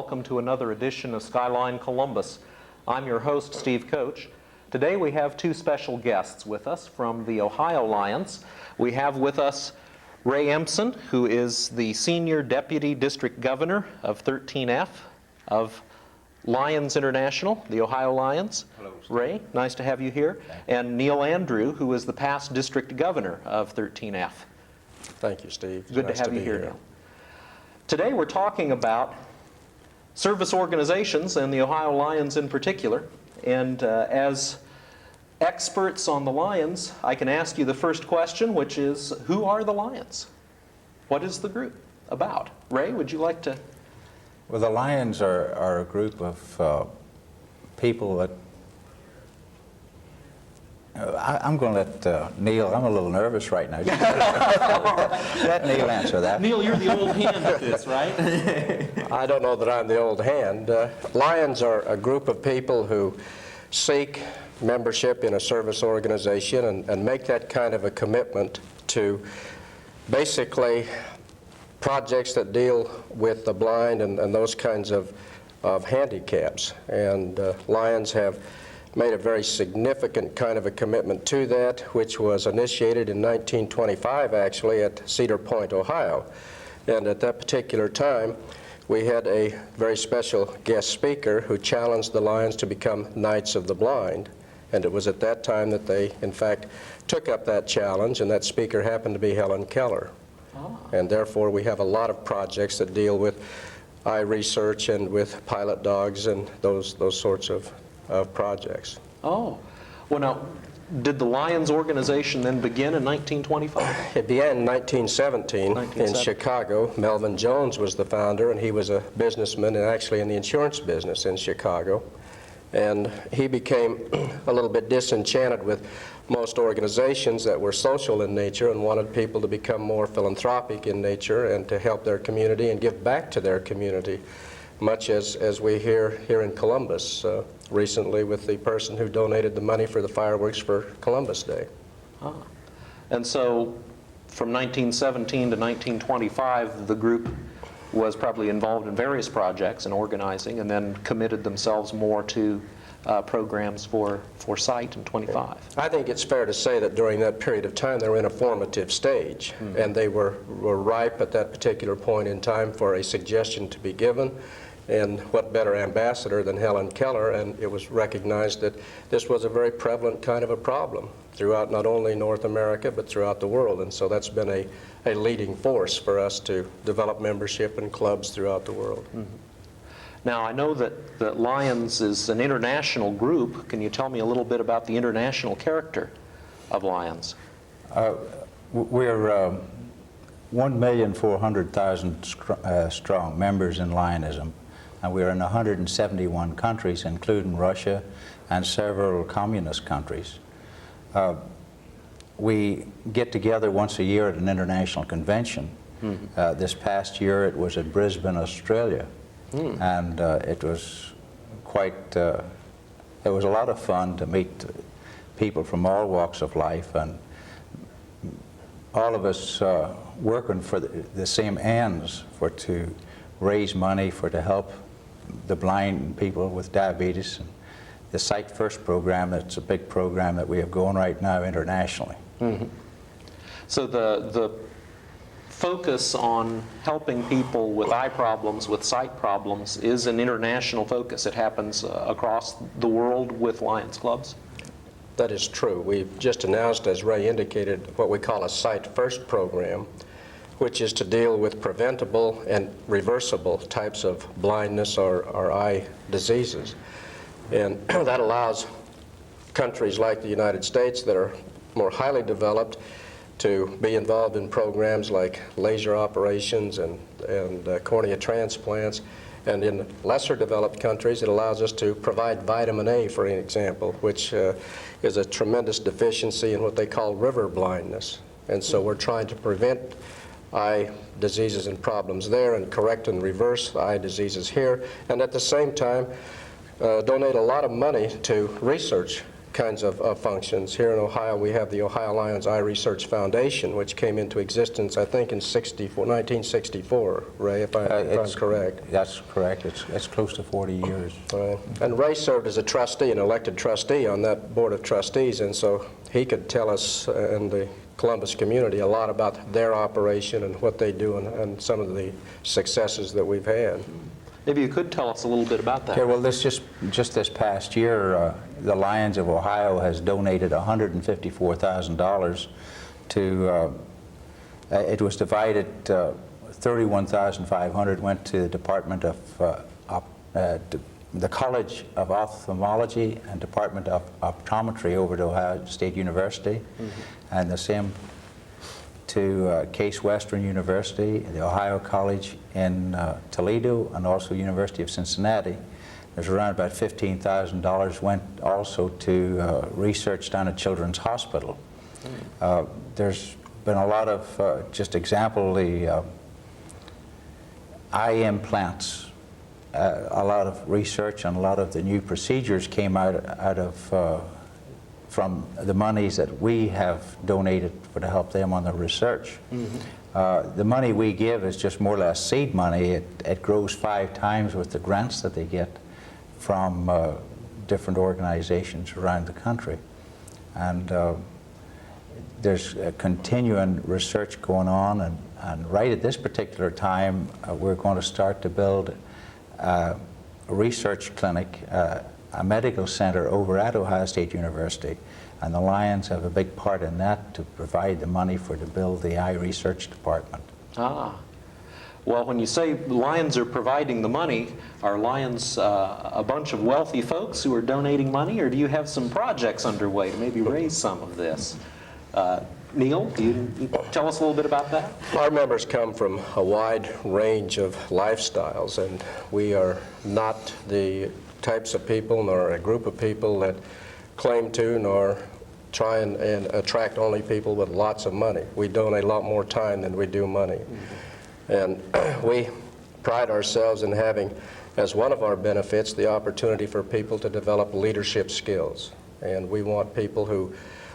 welcome to another edition of Skyline Columbus. I'm your host, Steve Coach. Today we have two special guests with us from the Ohio Lions. We have with us Ray Empson, who is the Senior Deputy District Governor of 13F of Lions International, the Ohio Lions. Hello, Steve. Ray, nice to have you here. And Neil Andrew, who is the past District Governor of 13F. Thank you, Steve. Good to have you here, Neil. Today we're talking about service organizations and the Ohio Lions in particular. And as experts on the Lions, I can ask you the first question, which is, who are the Lions? What is the group about? Ray, would you like to? Well, the Lions are a group of people that I'm going to let Neil, I'm a little nervous right now. Let Neil answer that. Neil, you're the old hand at this, right? I don't know that I'm the old hand. Lions are a group of people who seek membership in a service organization and make that kind of a commitment to basically projects that deal with the blind and those kinds of handicaps. And Lions have made a very significant kind of a commitment to that, which was initiated in 1925, actually, at Cedar Point, Ohio. And at that particular time, we had a very special guest speaker who challenged the Lions to become Knights of the Blind. And it was at that time that they, in fact, took up that challenge, and that speaker happened to be Helen Keller. Oh. And therefore, we have a lot of projects that deal with eye research and with pilot dogs and those sorts of projects. Oh, well now, did the Lions organization then begin in 1925? It began in 1917 in Chicago. Melvin Jones was the founder, and he was a businessman and actually in the insurance business in Chicago. And he became a little bit disenchanted with most organizations that were social in nature and wanted people to become more philanthropic in nature and to help their community and give back to their community, much as we hear here in Columbus recently with the person who donated the money for the fireworks for Columbus Day. Ah. And so from 1917 to 1925, the group was probably involved in various projects and organizing, and then committed themselves more to programs for sight in 25. I think it's fair to say that during that period of time they were in a formative stage, and they were ripe at that particular point in time for a suggestion to be given. And what better ambassador than Helen Keller, and it was recognized that this was a very prevalent kind of a problem throughout not only North America but throughout the world. And so that's been a leading force for us to develop membership in clubs throughout the world. Mm-hmm. Now, I know that Lions is an international group. Can you tell me a little bit about the international character of Lions? We're 1,400,000 strong members in Lionism, and we're in 171 countries, including Russia and several communist countries. We get together once a year at an international convention. Mm-hmm. This past year it was at Brisbane, Australia. And it was quite, it was a lot of fun to meet people from all walks of life, and all of us working for the same ends to raise money to help the blind people with diabetes. And the Sight First program, that's a big program that we have going right now internationally. Mm-hmm. So the focus on helping people with eye problems, with sight problems, is an international focus. It happens across the world with Lions clubs? That is true. We've just announced, as Ray indicated, what we call a Sight First program, which is to deal with preventable and reversible types of blindness or eye diseases. And that allows countries like the United States that are more highly developed to be involved in programs like laser operations and cornea transplants. And in lesser developed countries, it allows us to provide vitamin A, for example, which is a tremendous deficiency in what they call river blindness. And so we're trying to prevent eye diseases and problems there and correct and reverse eye diseases here, and at the same time donate a lot of money to research kinds of functions. Here in Ohio, we have the Ohio Lions Eye Research Foundation, which came into existence, I think, in 1964, Ray, if I'm correct. That's correct. It's close to 40 years. Right. And Ray served as a trustee, an elected trustee on that board of trustees, and so he could tell us and the Columbus community a lot about their operation and what they do and some of the successes that we've had. Maybe you could tell us a little bit about that. Yeah, well, just this past year, the Lions of Ohio has donated $154,000 to, it was divided, $31,500 went to the Department of, the College of Ophthalmology and Department of Optometry over to Ohio State University, and the same to Case Western University, the Ohio College in Toledo, and also University of Cincinnati. There's around about $15,000 went also to research down at Children's Hospital. There's been a lot of, just example, the eye implants. A lot of research and a lot of the new procedures came out of from the monies that we have donated to help them on their research. The money we give is just more or less seed money. It grows 5 times with the grants that they get from different organizations around the country. And there's a continuing research going on, and right at this particular time, we're going to start to build a research clinic, a medical center over at Ohio State University, and the Lions have a big part in that to provide the money to build the eye research department. Ah. Well, when you say Lions are providing the money, are Lions a bunch of wealthy folks who are donating money, or do you have some projects underway to maybe raise some of this? Neil, can you tell us a little bit about that? Our members come from a wide range of lifestyles, and we are not the types of people nor a group of people that claim to nor try and attract only people with lots of money. We donate a lot more time than we do money. And we pride ourselves in having, as one of our benefits, the opportunity for people to develop leadership skills. And we want people who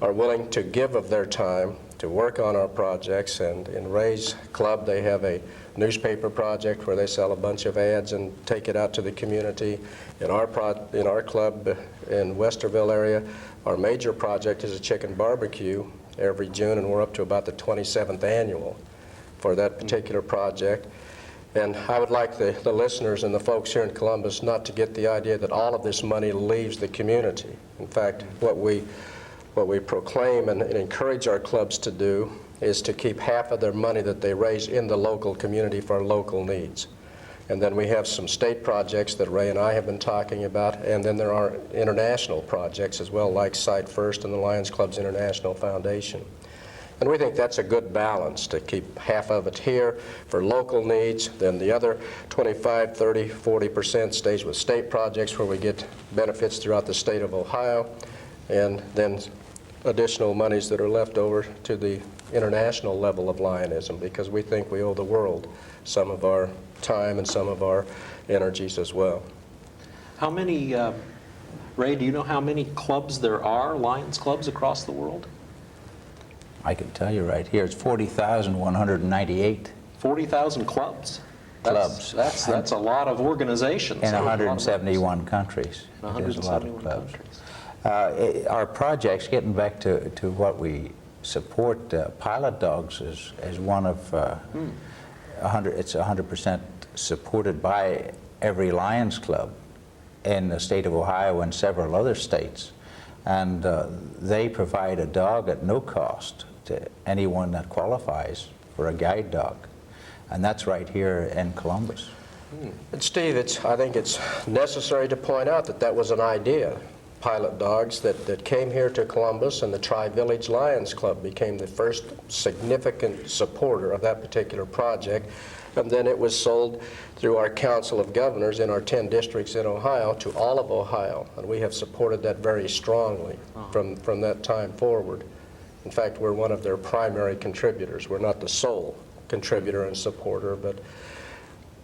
are willing to give of their time to work on our projects. And in Ray's club, they have a newspaper project where they sell a bunch of ads and take it out to the community. In our club in Westerville area, our major project is a chicken barbecue every June, and we're up to about the 27th annual for that particular project. And I would like the listeners and the folks here in Columbus not to get the idea that all of this money leaves the community. In fact, what we proclaim and encourage our clubs to do is to keep half of their money that they raise in the local community for local needs. And then we have some state projects that Ray and I have been talking about, and then there are international projects as well, like Sight First and the Lions Club's International Foundation. And we think that's a good balance, to keep half of it here for local needs, then the other 25, 30, 40% stays with state projects where we get benefits throughout the state of Ohio, and then additional monies that are left over to the international level of Lionism, because we think we owe the world some of our time and some of our energies as well. How many, Ray, do you know how many clubs there are, Lions clubs, across the world? I can tell you right here, it's 40,198. 40,000 clubs? Clubs. That's a lot of organizations. In 171 countries. There's a lot of clubs. Our projects, getting back to what we support, Pilot Dogs is one of, it's 100% supported by every Lions Club in the state of Ohio and several other states. And they provide a dog at no cost to anyone that qualifies for a guide dog. And that's right here in Columbus. And Steve, I think it's necessary to point out that that was an idea. Pilot Dogs that came here to Columbus, and the Tri-Village Lions Club became the first significant supporter of that particular project. And then it was sold through our Council of Governors in our 10 districts in Ohio to all of Ohio. And we have supported that very strongly from that time forward. In fact, we're one of their primary contributors. We're not the sole contributor and supporter, but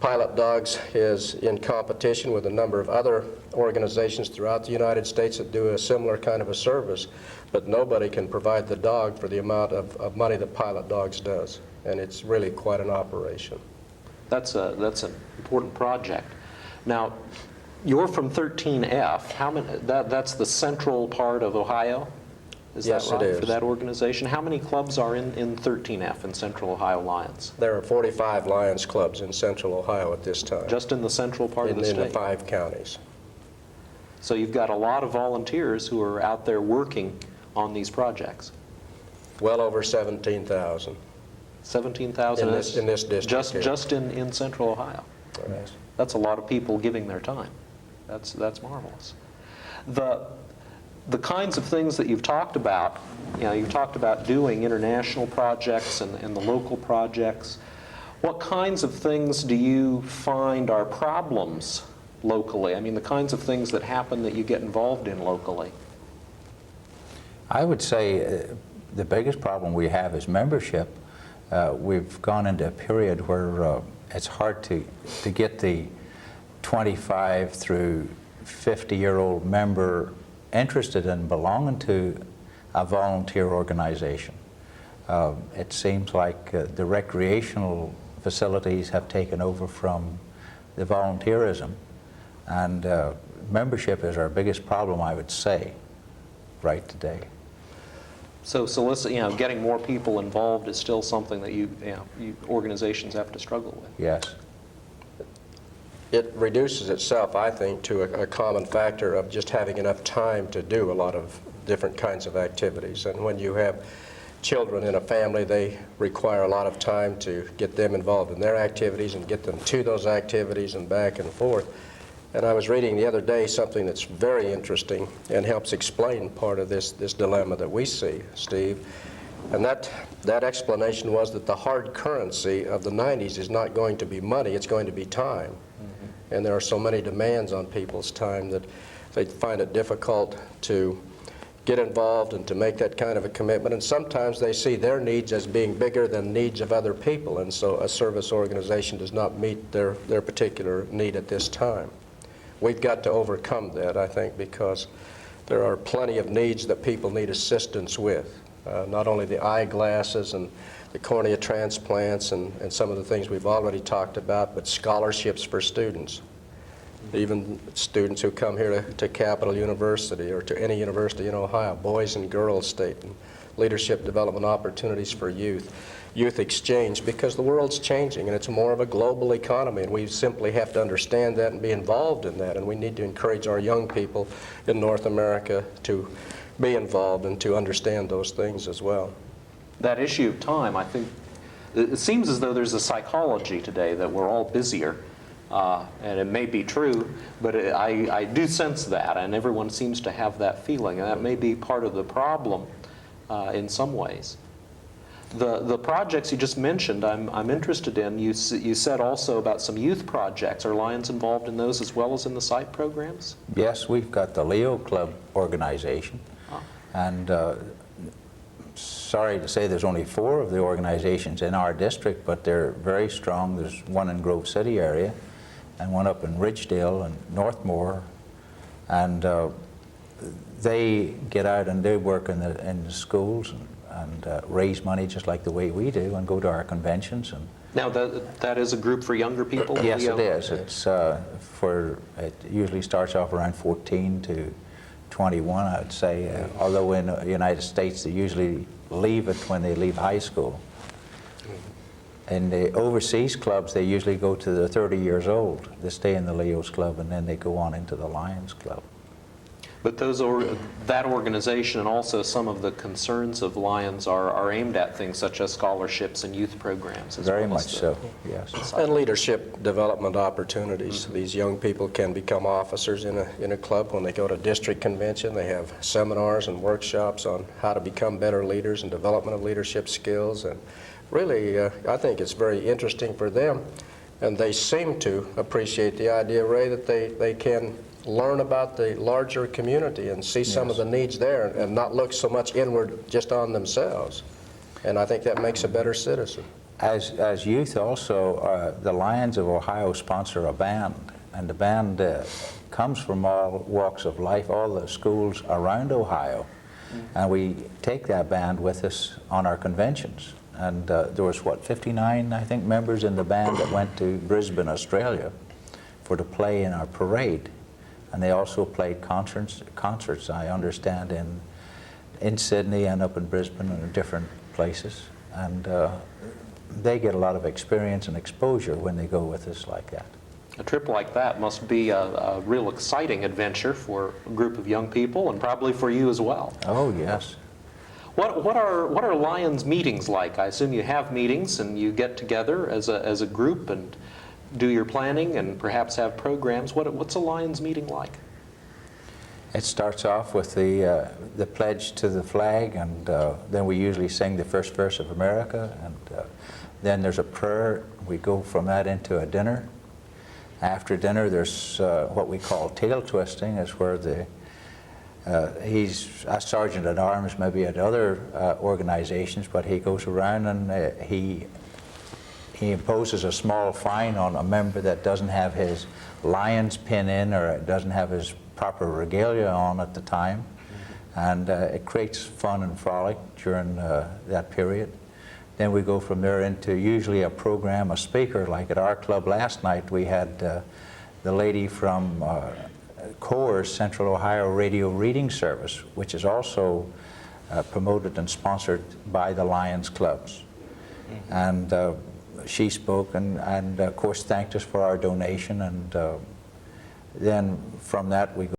Pilot Dogs is in competition with a number of other organizations throughout the United States that do a similar kind of a service, but nobody can provide the dog for the amount of money that Pilot Dogs does, and it's really quite an operation. That's an important project. Now, you're from 13F. How many? That's the central part of Ohio. Is Yes, that right, it is. for that organization? How many clubs are in 13F, in Central Ohio Lions? There are 45 Lions clubs in Central Ohio at this time. Just in the central part of the in the state? 5 counties. So you've got a lot of volunteers who are out there working on these projects. Well over 17,000. 17,000 in this district here. just in Central Ohio. Yes. That's a lot of people giving their time. That's marvelous. The kinds of things that you've talked about, you've talked about doing international projects and the local projects. What kinds of things do you find are problems locally? I mean, the kinds of things that happen that you get involved in locally. I would say the biggest problem we have is membership. We've gone into a period where it's hard to get the 25 through 50-year-old member interested in belonging to a volunteer organization. It seems like the recreational facilities have taken over from the volunteerism, and membership is our biggest problem, I would say, right today. So getting more people involved is still something that organizations have to struggle with. Yes. It reduces itself, I think, to a common factor of just having enough time to do a lot of different kinds of activities. And when you have children in a family, they require a lot of time to get them involved in their activities and get them to those activities and back and forth. And I was reading the other day something that's very interesting and helps explain part of this dilemma that we see, Steve. And that explanation was that the hard currency of the 90s is not going to be money, it's going to be time. And there are so many demands on people's time that they find it difficult to get involved and to make that kind of a commitment. And sometimes they see their needs as being bigger than needs of other people, and so a service organization does not meet their particular need at this time. We've got to overcome that, I think, because there are plenty of needs that people need assistance with. Not only the eyeglasses and the cornea transplants and some of the things we've already talked about, but scholarships for students. Even students who come here to Capital University or to any university in Ohio, Boys and Girls State, and leadership development opportunities for youth, youth exchange, because the world's changing and it's more of a global economy, and we simply have to understand that and be involved in that, and we need to encourage our young people in North America to be involved and to understand those things as well. That issue of time, I think, it seems as though there's a psychology today that we're all busier, and it may be true, but I do sense that, and everyone seems to have that feeling, and that may be part of the problem in some ways. The projects you just mentioned, I'm interested in. You said also about some youth projects. Are Lions involved in those as well as in the site programs? Yes, we've got the Leo Club organization, and sorry to say there's only 4 of the organizations in our district, but they're very strong. There's one in Grove City area and one up in Ridgedale and Northmore, and they get out and they work in the schools and raise money just like the way we do, and go to our conventions. And Now, that is a group for younger people? yes, Leo? it is. It's it usually starts off around 14 to 21, I would say, although in the United States they usually leave it when they leave high school. In the overseas clubs, they usually go to the 30 years old. They stay in the Leo's Club, and then they go on into the Lions Club. But that organization and also some of the concerns of Lions are aimed at things such as scholarships and youth programs. Very much so, yes. And leadership development opportunities. Mm-hmm. These young people can become officers in a club. When they go to district convention, they have seminars and workshops on how to become better leaders and development of leadership skills. And really, I think it's very interesting for them. And they seem to appreciate the idea, Ray, that they can learn about the larger community and see some of the needs there and not look so much inward just on themselves. And I think that makes a better citizen. As youth also, the Lions of Ohio sponsor a band, and the band comes from all walks of life, all the schools around Ohio, and we take that band with us on our conventions. And there was, what, 59, I think, members in the band that went to Brisbane, Australia for to play in our parade. And they also played concerts, I understand, in Sydney and up in Brisbane and in different places. And they get a lot of experience and exposure when they go with us like that. A trip like that must be a real exciting adventure for a group of young people, and probably for you as well. Oh, yes. What are Lions meetings like? I assume you have meetings and you get together as a group and do your planning and perhaps have programs. What's a Lions meeting like? It starts off with the pledge to the flag, and then we usually sing the first verse of America, and then there's a prayer. We go from that into a dinner. After dinner, there's what we call tail twisting, is where he's a sergeant at arms, maybe at other organizations, but he goes around and he imposes a small fine on a member that doesn't have his Lions pin in, or doesn't have his proper regalia on at the time. And it creates fun and frolic during that period. Then we go from there into usually a program, a speaker. Like at our club last night, we had the lady from CORE's Central Ohio Radio Reading Service, which is also promoted and sponsored by the Lions clubs. And she spoke and of course thanked us for our donation, and then from that we go